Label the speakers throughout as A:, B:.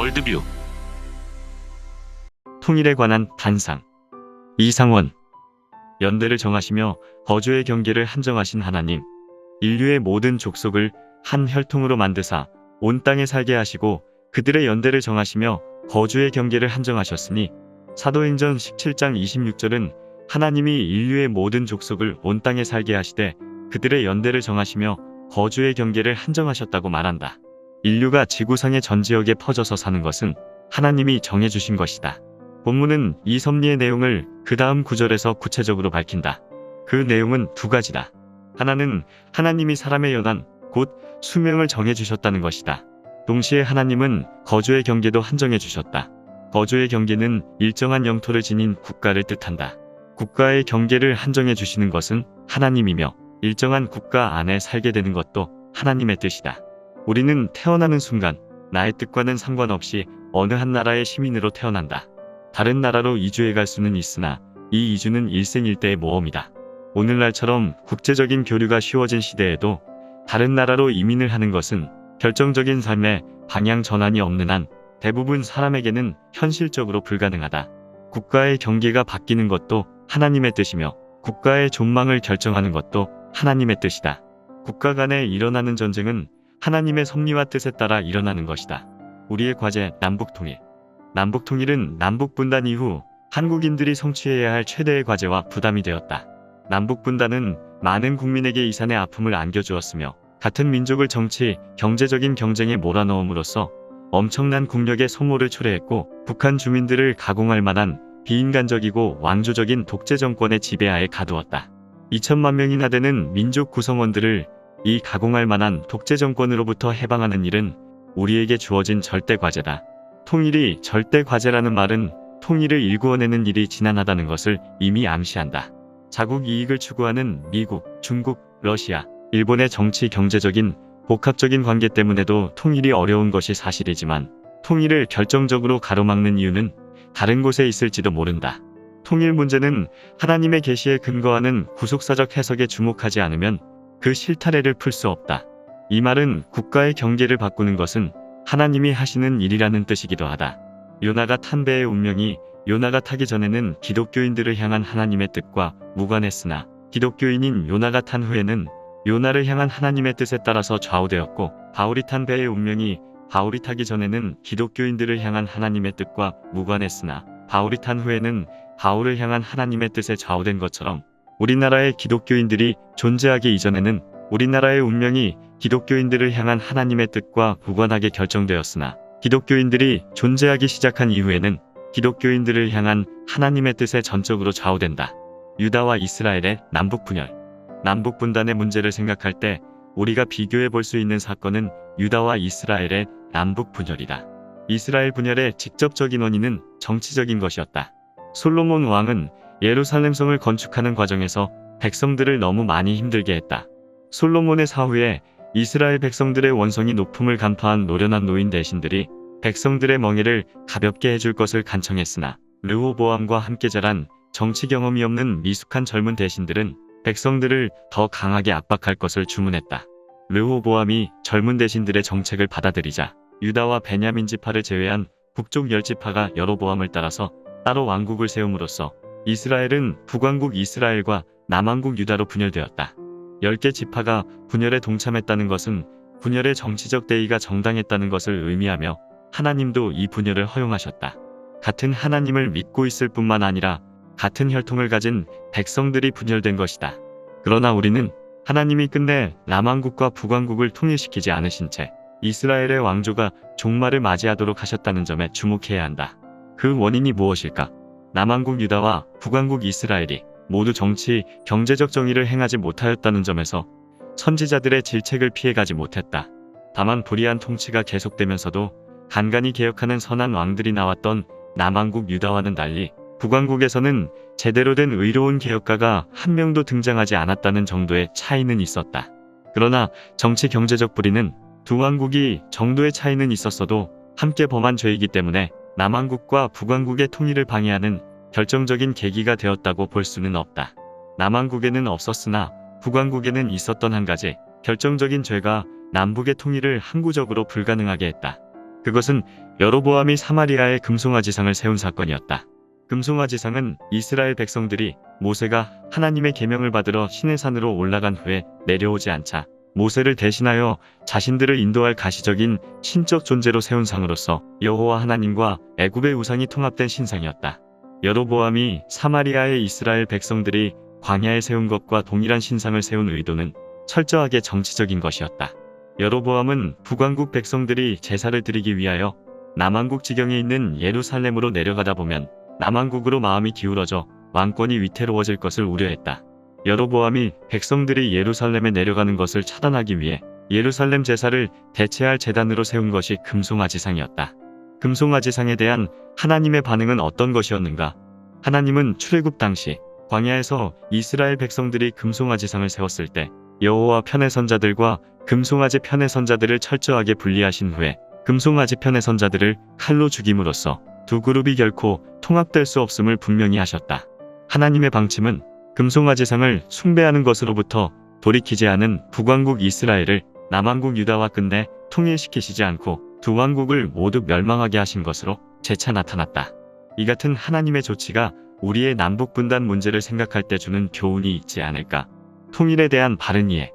A: 월드뷰 통일에 관한 단상. 이상원. 연대를 정하시며 거주의 경계를 한정하신 하나님, 인류의 모든 족속을 한 혈통으로 만드사 온 땅에 살게 하시고 그들의 연대를 정하시며 거주의 경계를 한정하셨으니 사도행전 17장 26절은 하나님이 인류의 모든 족속을 온 땅에 살게 하시되 그들의 연대를 정하시며 거주의 경계를 한정하셨다고 말한다. 인류가 지구상의 전 지역에 퍼져서 사는 것은 하나님이 정해주신 것이다. 본문은 이 섭리의 내용을 그 다음 구절에서 구체적으로 밝힌다. 그 내용은 두 가지다. 하나는 하나님이 사람의 연한 곧 수명을 정해주셨다는 것이다. 동시에 하나님은 거주의 경계도 한정해주셨다. 거주의 경계는 일정한 영토를 지닌 국가를 뜻한다. 국가의 경계를 한정해주시는 것은 하나님이며 일정한 국가 안에 살게 되는 것도 하나님의 뜻이다. 우리는 태어나는 순간 나의 뜻과는 상관없이 어느 한 나라의 시민으로 태어난다. 다른 나라로 이주해 갈 수는 있으나 이 이주는 일생일대의 모험이다. 오늘날처럼 국제적인 교류가 쉬워진 시대에도 다른 나라로 이민을 하는 것은 결정적인 삶의 방향 전환이 없는 한 대부분 사람에게는 현실적으로 불가능하다. 국가의 경계가 바뀌는 것도 하나님의 뜻이며 국가의 존망을 결정하는 것도 하나님의 뜻이다. 국가 간에 일어나는 전쟁은 하나님의 섭리와 뜻에 따라 일어나는 것이다. 우리의 과제 남북통일. 남북통일은 남북분단 이후 한국인들이 성취해야 할 최대의 과제와 부담이 되었다. 남북분단은 많은 국민에게 이산의 아픔을 안겨주었으며 같은 민족을 정치, 경제적인 경쟁에 몰아넣음으로써 엄청난 국력의 소모를 초래했고 북한 주민들을 가공할 만한 비인간적이고 왕조적인 독재 정권의 지배하에 가두었다. 2천만 명이나 되는 민족 구성원들을 이 가공할 만한 독재 정권으로부터 해방하는 일은 우리에게 주어진 절대 과제다. 통일이 절대 과제라는 말은 통일을 일구어내는 일이 지난하다는 것을 이미 암시한다. 자국 이익을 추구하는 미국, 중국, 러시아, 일본의 정치 경제적인 복합적인 관계 때문에도 통일이 어려운 것이 사실이지만 통일을 결정적으로 가로막는 이유는 다른 곳에 있을지도 모른다. 통일 문제는 하나님의 계시에 근거하는 구속사적 해석에 주목하지 않으면 그 실타래를 풀 수 없다. 이 말은 국가의 경계를 바꾸는 것은 하나님이 하시는 일이라는 뜻이기도 하다. 요나가 탄 배의 운명이 요나가 타기 전에는 기독교인들을 향한 하나님의 뜻과 무관했으나 기독교인인 요나가 탄 후에는 요나를 향한 하나님의 뜻에 따라서 좌우되었고 바울이 탄 배의 운명이 바울이 타기 전에는 기독교인들을 향한 하나님의 뜻과 무관했으나 바울이 탄 후에는 바울을 향한 하나님의 뜻에 좌우된 것처럼 우리나라의 기독교인들이 존재하기 이전에는 우리나라의 운명이 기독교인들을 향한 하나님의 뜻과 무관하게 결정되었으나 기독교인들이 존재하기 시작한 이후에는 기독교인들을 향한 하나님의 뜻에 전적으로 좌우된다. 유다와 이스라엘의 남북 분열. 남북 분단의 문제를 생각할 때 우리가 비교해 볼 수 있는 사건은 유다와 이스라엘의 남북 분열이다. 이스라엘 분열의 직접적인 원인은 정치적인 것이었다. 솔로몬 왕은 예루살렘 성을 건축하는 과정에서 백성들을 너무 많이 힘들게 했다. 솔로몬의 사후에 이스라엘 백성들의 원성이 높음을 간파한 노련한 노인 대신들이 백성들의 멍에를 가볍게 해줄 것을 간청했으나 르호보암과 함께 자란 정치 경험이 없는 미숙한 젊은 대신들은 백성들을 더 강하게 압박할 것을 주문했다. 르호보암이 젊은 대신들의 정책을 받아들이자 유다와 베냐민 지파를 제외한 북쪽 10지파가 여로보암을 따라서 따로 왕국을 세움으로써 이스라엘은 북왕국 이스라엘과 남왕국 유다로 분열되었다. 10개 지파가 분열에 동참했다는 것은 분열의 정치적 대의가 정당했다는 것을 의미하며 하나님도 이 분열을 허용하셨다. 같은 하나님을 믿고 있을 뿐만 아니라 같은 혈통을 가진 백성들이 분열된 것이다. 그러나 우리는 하나님이 끝내 남왕국과 북왕국을 통일시키지 않으신 채 이스라엘의 왕조가 종말을 맞이하도록 하셨다는 점에 주목해야 한다. 그 원인이 무엇일까? 남왕국 유다와 북왕국 이스라엘이 모두 정치, 경제적 정의를 행하지 못하였다는 점에서 선지자들의 질책을 피해가지 못했다. 다만 불의한 통치가 계속되면서도 간간히 개혁하는 선한 왕들이 나왔던 남왕국 유다와는 달리 북왕국에서는 제대로 된 의로운 개혁가가 한 명도 등장하지 않았다는 정도의 차이는 있었다. 그러나 정치 경제적 불의는 두 왕국이 정도의 차이는 있었어도 함께 범한 죄이기 때문에 남왕국과 북왕국의 통일을 방해하는 결정적인 계기가 되었다고 볼 수는 없다. 남왕국에는 없었으나 북왕국에는 있었던 한 가지 결정적인 죄가 남북의 통일을 항구적으로 불가능하게 했다. 그것은 여로보암이 사마리아에 금송아지상을 세운 사건이었다. 금송아지상은 이스라엘 백성들이 모세가 하나님의 계명을 받으러 시내산으로 올라간 후에 내려오지 않자 모세를 대신하여 자신들을 인도할 가시적인 신적 존재로 세운 상으로서 여호와 하나님과 애굽의 우상이 통합된 신상이었다. 여로보암이 사마리아의 이스라엘 백성들이 광야에 세운 것과 동일한 신상을 세운 의도는 철저하게 정치적인 것이었다. 여로보암은 북왕국 백성들이 제사를 드리기 위하여 남왕국 지경에 있는 예루살렘으로 내려가다 보면 남왕국으로 마음이 기울어져 왕권이 위태로워질 것을 우려했다. 여로보암이 백성들이 예루살렘에 내려가는 것을 차단하기 위해 예루살렘 제사를 대체할 제단으로 세운 것이 금송아지상이었다. 금송아지상에 대한 하나님의 반응은 어떤 것이었는가? 하나님은 출애굽 당시 광야에서 이스라엘 백성들이 금송아지상을 세웠을 때 여호와 편의 선자들과 금송아지 편의 선자들을 철저하게 분리하신 후에 금송아지 편의 선자들을 칼로 죽임으로써 두 그룹이 결코 통합될 수 없음을 분명히 하셨다. 하나님의 방침은 금송아지상을 숭배하는 것으로부터 돌이키지 않은 북왕국 이스라엘을 남왕국 유다와 끝내 통일시키시지 않고 두 왕국을 모두 멸망하게 하신 것으로 재차 나타났다. 이 같은 하나님의 조치가 우리의 남북분단 문제를 생각할 때 주는 교훈이 있지 않을까? 통일에 대한 바른 이해.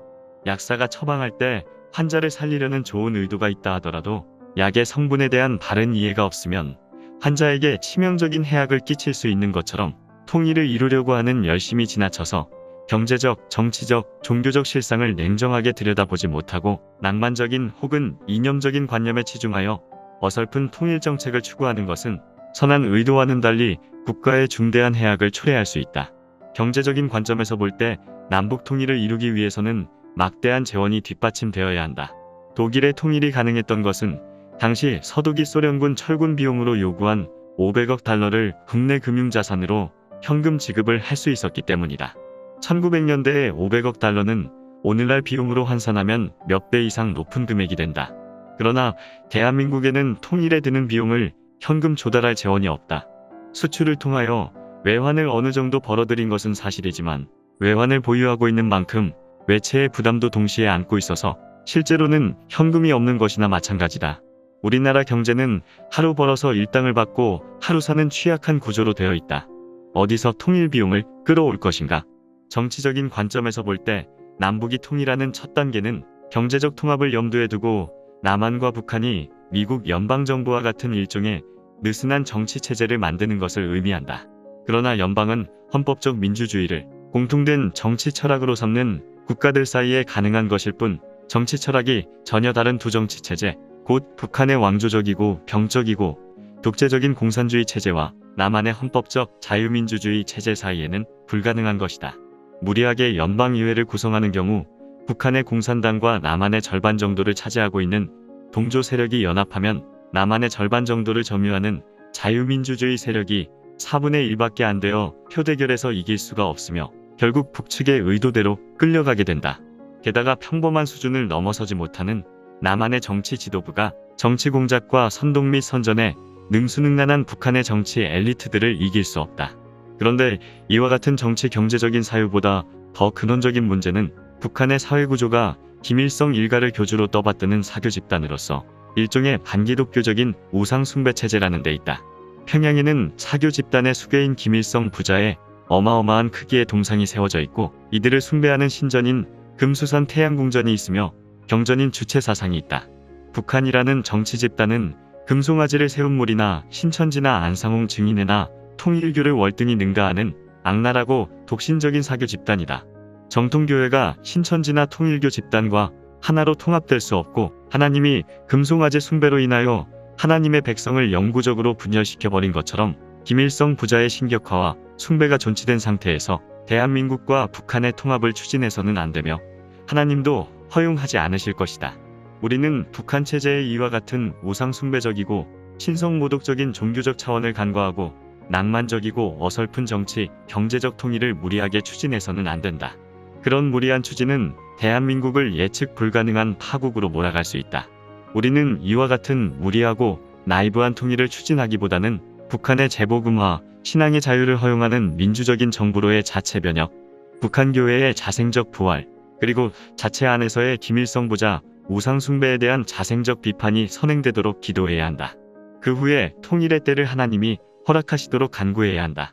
A: 약사가 처방할 때 환자를 살리려는 좋은 의도가 있다 하더라도 약의 성분에 대한 바른 이해가 없으면 환자에게 치명적인 해악을 끼칠 수 있는 것처럼 통일을 이루려고 하는 열심이 지나쳐서 경제적, 정치적, 종교적 실상을 냉정하게 들여다보지 못하고 낭만적인 혹은 이념적인 관념에 치중하여 어설픈 통일 정책을 추구하는 것은 선한 의도와는 달리 국가의 중대한 해악을 초래할 수 있다. 경제적인 관점에서 볼 때 남북 통일을 이루기 위해서는 막대한 재원이 뒷받침되어야 한다. 독일의 통일이 가능했던 것은 당시 서독이 소련군 철군 비용으로 요구한 500억 달러를 국내 금융자산으로 현금 지급을 할 수 있었기 때문이다. 1900년대의 500억 달러는 오늘날 비용으로 환산하면 몇 배 이상 높은 금액이 된다. 그러나 대한민국에는 통일에 드는 비용을 현금 조달할 재원이 없다. 수출을 통하여 외환을 어느 정도 벌어들인 것은 사실이지만 외환을 보유하고 있는 만큼 외채의 부담도 동시에 안고 있어서 실제로는 현금이 없는 것이나 마찬가지다. 우리나라 경제는 하루 벌어서 일당을 받고 하루 사는 취약한 구조로 되어 있다. 어디서 통일 비용을 끌어올 것인가? 정치적인 관점에서 볼 때 남북이 통일하는 첫 단계는 경제적 통합을 염두에 두고 남한과 북한이 미국 연방정부와 같은 일종의 느슨한 정치체제를 만드는 것을 의미한다. 그러나 연방은 헌법적 민주주의를 공통된 정치 철학으로 삼는 국가들 사이에 가능한 것일 뿐 정치 철학이 전혀 다른 두 정치체제, 곧 북한의 왕조적이고 병적이고 독재적인 공산주의 체제와 남한의 헌법적 자유민주주의 체제 사이에는 불가능한 것이다. 무리하게 연방의회를 구성하는 경우 북한의 공산당과 남한의 절반 정도를 차지하고 있는 동조 세력이 연합하면 남한의 절반 정도를 점유하는 자유민주주의 세력이 4분의 1밖에 안 되어 표대결에서 이길 수가 없으며 결국 북측의 의도대로 끌려가게 된다. 게다가 평범한 수준을 넘어서지 못하는 남한의 정치 지도부가 정치 공작과 선동 및 선전에 능수능란한 북한의 정치 엘리트들을 이길 수 없다. 그런데 이와 같은 정치 경제적인 사유보다 더 근원적인 문제는 북한의 사회구조가 김일성 일가를 교주로 떠받드는 사교 집단으로서 일종의 반기독교적인 우상숭배 체제라는 데 있다. 평양에는 사교 집단의 수괴인 김일성 부자의 어마어마한 크기의 동상이 세워져 있고 이들을 숭배하는 신전인 금수산 태양궁전이 있으며 경전인 주체사상이 있다. 북한이라는 정치 집단은 금송아지를 세운 물이나 신천지나 안상홍 증인회나 통일교를 월등히 능가하는 악랄하고 독신적인 사교 집단이다. 정통교회가 신천지나 통일교 집단과 하나로 통합될 수 없고 하나님이 금송아지 숭배로 인하여 하나님의 백성을 영구적으로 분열시켜버린 것처럼 김일성 부자의 신격화와 숭배가 존치된 상태에서 대한민국과 북한의 통합을 추진해서는 안되며 하나님도 허용하지 않으실 것이다. 우리는 북한 체제의 이와 같은 우상숭배적이고 신성모독적인 종교적 차원을 간과하고 낭만적이고 어설픈 정치, 경제적 통일을 무리하게 추진해서는 안된다. 그런 무리한 추진은 대한민국을 예측 불가능한 파국으로 몰아갈 수 있다. 우리는 이와 같은 무리하고 나이브한 통일을 추진하기보다는 북한의 재복음화, 신앙의 자유를 허용하는 민주적인 정부로의 자체 변혁, 북한 교회의 자생적 부활, 그리고 자체 안에서의 김일성 부자, 우상 숭배에 대한 자생적 비판이 선행되도록 기도해야 한다. 그 후에 통일의 때를 하나님이 허락하시도록 간구해야 한다.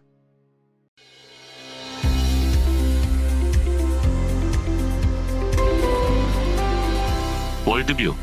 B: 월드뷰